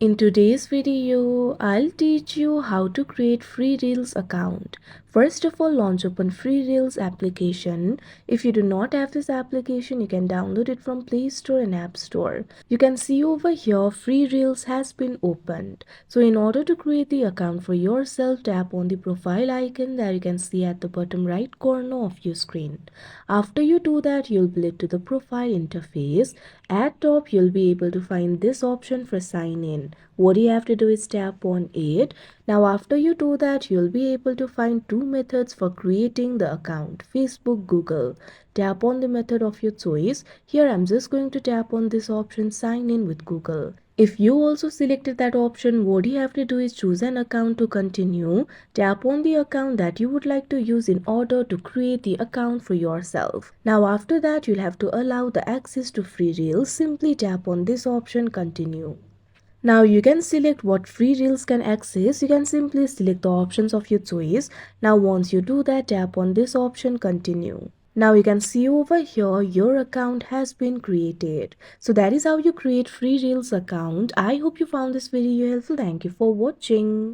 In today's video, I'll teach you how to create FreeReels account. First of all, launch open FreeReels application. If you do not have this application, you can download it from Play Store and App Store. You can see over here FreeReels has been opened. So in order to create the account for yourself, tap on the profile icon that you can see at the bottom right corner of your screen. After you do that, you'll be led to the profile interface. At top, you'll be able to find this option for sign in. What you have to do is tap on it. Now after you do that, you'll be able to find two methods for creating the account: Facebook, Google. Tap on the method of your choice. Here I'm just going to tap on this option, sign in with Google. If you also selected that option, what you have to do is choose an account to continue. Tap on the account that you would like to use in order to create the account for yourself. Now after that, you'll have to allow the access to FreeReels. Simply tap on this option, continue. Now you can select what FreeReels can access. You can simply select the options of your choice. Now once you do that, tap on this option, continue. Now you can see over here your account has been created. So that is how you create FreeReels account. I hope you found this video helpful. Thank you for watching.